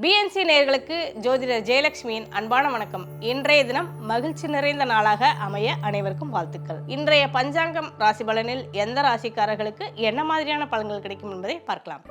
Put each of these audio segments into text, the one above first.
BNC நேயர்களுக்கு ஜோதிடர் ஜெயலட்சுமியின் அன்பான வணக்கம். இன்றைய தினம் மகிழ்ச்சி நிறைந்த நாளாக அமைய அனைவருக்கும் வாழ்த்துக்கள். இன்றைய பஞ்சாங்கம் ராசி பலனில் எந்த ராசிக்காரர்களுக்கு என்ன மாதிரியான பலன்கள் கிடைக்கும் என்பதை பார்க்கலாம்.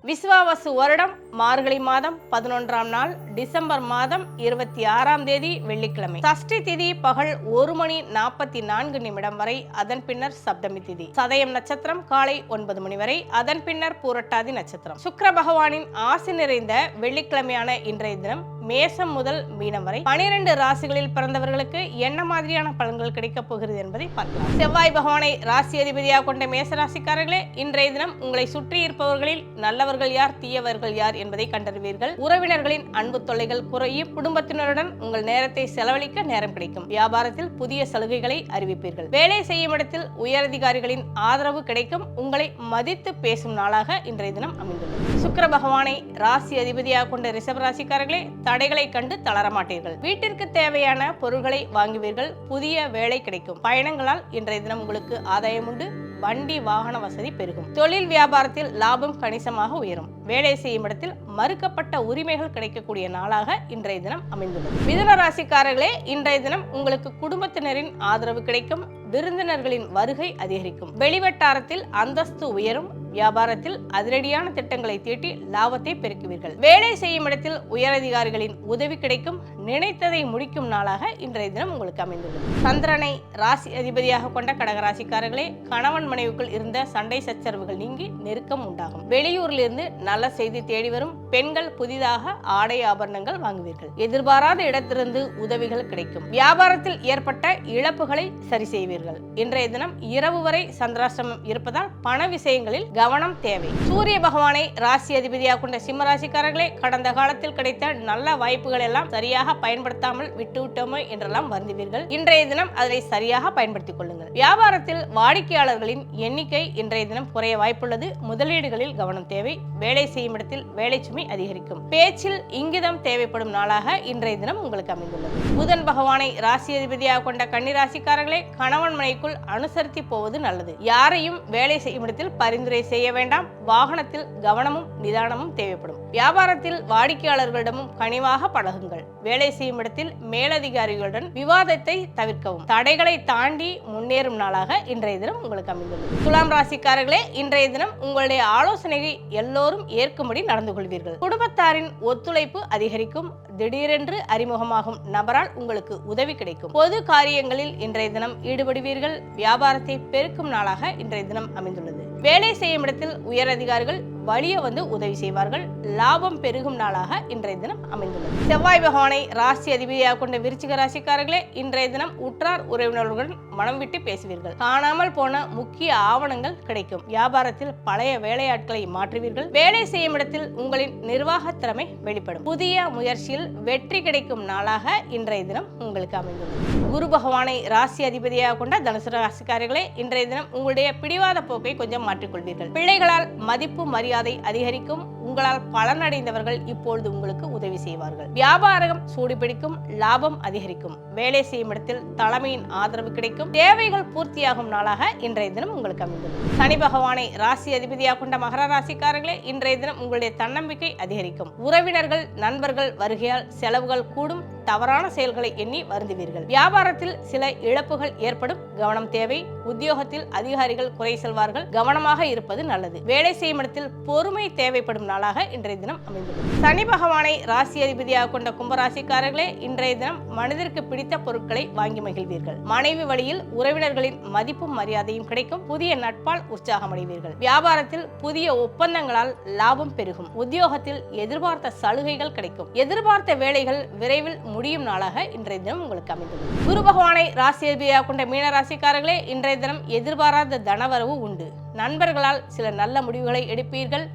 விசுவாவசு வருடம் மார்கழி மாதம் 11ஆம் நாள் டிசம்பர் மாதம் 26ஆம் தேதி வெள்ளிக்கிழமை. சஷ்டி திதி பகல் 1:44 வரை, அதன் பின்னர் சப்தமி திதி. சதயம் நட்சத்திரம் காலை 9 மணி வரை, அதன் பின்னர் பூரட்டாதி நட்சத்திரம். சுக்கிர பகவானின் ஆசி நிறைந்த வெள்ளிக்கிழமையான இன்றைய தினம் மேசம் முதல் மீனம் வரை 12 ராசிகளில் பிறந்தவர்களுக்கு என்ன மாதிரியான பலன்கள் கிடைக்கப் போகிறது என்பதை பார்க்கலாம். செவ்வாய் பகவானை ராசி அதிபதியாக கொண்ட மேச ராசிக்காரர்களே, இன்றைய தினம் உங்களை சுற்றி இருப்பவர்களில் நல்லவர்கள் யார், தீயவர்கள் யார் என்பதை கண்டறிவீர்கள். உறவினர்களின் அன்பு தொல்லைகள் குறையும். குடும்பத்தினருடன் உங்கள் நேரத்தை செலவழிக்க நேரம் கிடைக்கும். வியாபாரத்தில் புதிய சலுகைகளை அறிவிப்பீர்கள். வேலை செய்யும் இடத்தில் உயரதிகாரிகளின் ஆதரவு கிடைக்கும். உங்களை மதித்து பேசும் நாளாக இன்றைய தினம் அமைந்துள்ளது. சுக்கிர பகவானை ராசி அதிபதியாக கொண்ட ரிஷப ராசிக்காரர்களே, தடைகளை கண்டு தளர மாட்டீர்கள். வீட்டிற்கு தேவையான பொருட்களை வாங்குவீர்கள். புதிய வேலை கிடைக்கும். பயணங்களால் இன்றைய தினம் உங்களுக்கு ஆதாயம் உண்டு. வண்டி வாகன வசதி பெருகும். தொழில் வியாபாரத்தில் லாபம் கணிசமாக உயரும். வேலை செய்யும் இடத்தில் மறுக்கப்பட்ட உரிமைகள் கிடைக்கக்கூடிய நாளாக இன்றைய தினம் அமைந்துள்ளது. மிதுன ராசிக்காரர்களே, இன்றைய தினம் உங்களுக்கு குடும்பத்தினரின் ஆதரவு கிடைக்கும். விருந்தினர்களின் வருகை அதிகரிக்கும். வெளிவட்டாரத்தில் அந்தஸ்து உயரும். வியாபாரத்தில் அதிரடியான திட்டங்களை தீட்டி லாபத்தை பெருக்குவீர்கள். வேலை செய்யும் இடத்தில் உயரதிகாரிகளின் உதவி கிடைக்கும். நினைத்ததை முடிக்கும் நாளாக இன்றைய தினம் உங்களுக்கு அமைந்துள்ளது. சந்திரனை ராசி அதிபதியாக கொண்ட கடகராசிக்காரர்களே, கணவன் மனைவிக்குள் இருந்த சண்டை சச்சரவுகள் நீங்கி நெருக்கம் உண்டாகும். வெளியூரிலிருந்து நல்ல செய்தி தேடி வரும். பெண்கள் புதிதாக ஆடை ஆபரணங்கள் வாங்குவீர்கள். எதிர்பாராத இடத்திலிருந்து உதவிகள் கிடைக்கும். வியாபாரத்தில் ஏற்பட்ட இழப்புகளை சரி செய்வீர்கள். இன்றைய தினம் இரவு வரை சந்திராஷ்டமம் இருப்பதால் பண விஷயங்களில் கவனம் தேவை. சூரிய பகவானை ராசி அதிபதியாக கொண்ட சிம்ம ராசிக்காரர்களே, கடந்த காலத்தில் கிடைத்த நல்ல வாய்ப்புகள் எல்லாம் சரியாக பயன்படுத்தாமல் விட்டுவிட்டோமோ என்றெல்லாம் வருந்துவீர்கள். இன்றைய தினம் அதை சரியாக பயன்படுத்திக் கொள்ளுங்கள். வியாபாரத்தில் வாடிக்கையாளர்களின் எண்ணிக்கை இன்றைய தினம் குறைய வாய்ப்புள்ளது. முதலீடுகளில் கவனம் தேவை. வேலை செய்யும் இடத்தில் வேலை சுமை அதிகரிக்கும். பேச்சில் இங்கிதம் தேவைப்படும் நாளாக இன்றைய தினம் உங்களுக்கு அமைந்துள்ளது. புதன் பகவானை ராசி அதிபதியாக கொண்ட கன்னி ராசிக்காரர்களே, கணவன் மனைக்குள் அனுசரித்து போவது நல்லது. யாரையும் வேலை செய்யும் இடத்தில் பரிந்துரை செய்ய வேண்டாம். வாகனத்தில் கவனமும் நிதானமும் தேவைப்படும். வியாபாரத்தில் வாடிக்கையாளர்களிடமும் கனிவாக பழகுங்கள். வேலை செய்யும் இடத்தில் மேலதிகாரிகளுடன் விவாதத்தை தவிர்க்கவும். தடைகளை தாண்டி முன்னேறும் நாளாக இன்றைய தினம் உங்களுக்கு அமைந்துள்ளது. துலாம் ராசிக்காரர்களே, இன்றைய தினம் உங்களுடைய ஆலோசனையை எல்லோரும் ஏற்கும்படி நடந்து கொள்வீர்கள். குடும்பத்தாரின் ஒத்துழைப்பு அதிகரிக்கும். திடீரென்று அறிமுகமாகும் நபரால் உங்களுக்கு உதவி கிடைக்கும். பொது காரியங்களில் இன்றைய தினம் ஈடுபடுவீர்கள். வியாபாரத்தை பெருக்கும் நாளாக இன்றைய தினம் அமைந்துள்ளது. வேலை செய்யும் இடத்தில் உயர் அதிகாரிகள் வலிய வந்து உதவி செய்வார்கள். லாபம் பெருகும் நாளாக இன்றைய தினம் அமைந்துள்ளது. செவ்வாய் பகவானை ராசி அதிபதியாக கொண்ட விருச்சிக ராசிக்காரர்களே, இன்றைய தினம் உற்றார் உறவினர்களுடன் மனம் விட்டு பேசுவீர்கள். காணாமல் போன முக்கிய ஆவணங்கள் கிடைக்கும். வியாபாரத்தில் பழைய வேலையாட்களை மாற்றுவீர்கள். வேலை செய்யும் இடத்தில் உங்களின் நிர்வாக திறமை வெளிப்படும். புதிய முயற்சியில் வெற்றி கிடைக்கும் நாளாக இன்றைய தினம் உங்களுக்கு அமைந்துள்ளது. குரு பகவானை ராசி அதிபதியாக கொண்ட தனுசு ராசிக்காரர்களே, இன்றைய தினம் உங்களுடைய பிடிவாத போக்கை கொஞ்சம் மாற்றிக்கொள்வீர்கள். பிள்ளைகளால் மதிப்பு மரியாதை அதிகரிக்கும். உங்களால் பலனடைந்தவர்கள் இப்பொழுது உங்களுக்கு உதவி செய்வார்கள். வியாபாரம் சூடுபிடிக்கும். லாபம் அதிகரிக்கும். வேலை செய்யும் இடத்தில் தலைமையின் ஆதரவு கிடைக்கும். தேவைகள் பூர்த்தியாகும் நாளாக இன்றைய தினம் உங்களுக்கு அமைந்துள்ளது. சனி பகவானை ராசி அதிபதியாக கொண்ட மகர ராசிக்காரர்களே, இன்றைய தினம் உங்களுடைய தன்னம்பிக்கை அதிகரிக்கும். உறவினர்கள் நண்பர்கள் வருகையால் செலவுகள் கூடும். தவறான செயல்களை எண்ணி வருந்துவீர்கள். வியாபாரத்தில் சில இழப்புகள் ஏற்படும். கவனம் தேவை. உத்தியோகத்தில் அதிகாரிகள் குறை செல்வார்கள். கவனமாக இருப்பது நல்லது. வேலை செய்யும் இடத்தில் பொறுமை தேவைப்படும் நாளாக இன்றைய தினம் அமைந்துள்ளது. சனி பகவானை ராசி அதிபதியாக கொண்ட கும்பராசிக்காரர்களே, இன்றைய தினம் மனிதருக்கு பிடித்த பொருட்களை வாங்கி மகிழ்வீர்கள். மனைவி வழியில் உறவினர்களின் மதிப்பும் மரியாதையும் கிடைக்கும். புதிய நட்பால் உற்சாகம் அடைவீர்கள். வியாபாரத்தில் புதிய ஒப்பந்தங்களால் லாபம் பெருகும். உத்தியோகத்தில் எதிர்பார்த்த சலுகைகள் கிடைக்கும். எதிர்பார்த்த வேலைகள் விரைவில் முடியும் நாளாக இன்றைய தினம் உங்களுக்கு அமைந்துள்ளது. குரு பகவானை ராசி அதிபதியாக கொண்ட மீன ராசிக்காரர்களே, இன்றைய தினம் எதிர்பாராத தனவரவு உண்டு. நண்பர்களால் சில நல்ல முடிவுகளை எடுப்பீர்கள்.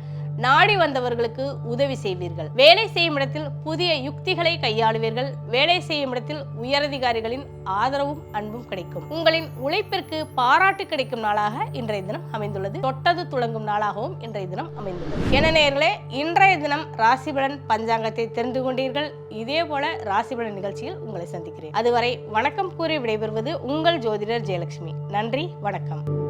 நாடி வந்தவர்களுக்கு உதவி செய்வீர்கள். வேலை செய்யும் இடத்தில் புதிய யுக்திகளை கையாளுவீர்கள். வேலை செய்யும் இடத்தில் உயரதிகாரிகளின் ஆதரவும் அன்பும் கிடைக்கும். உங்களின் உழைப்பிற்கு பாராட்டு கிடைக்கும் நாளாக இன்றைய தினம் அமைந்துள்ளது. தொட்டது துளங்கும் நாளாகவும் இன்றைய தினம் அமைந்துள்ளது. என நேயர்களே, இன்றைய தினம் ராசிபலன் பஞ்சாங்கத்தை தெரிந்து கொண்டீர்கள். இதே போல ராசிபலன் நிகழ்ச்சியில் உங்களை சந்திக்கிறேன். அதுவரை வணக்கம் கூறி விடைபெறுவது உங்கள் ஜோதிடர் ஜெயலட்சுமி. நன்றி, வணக்கம்.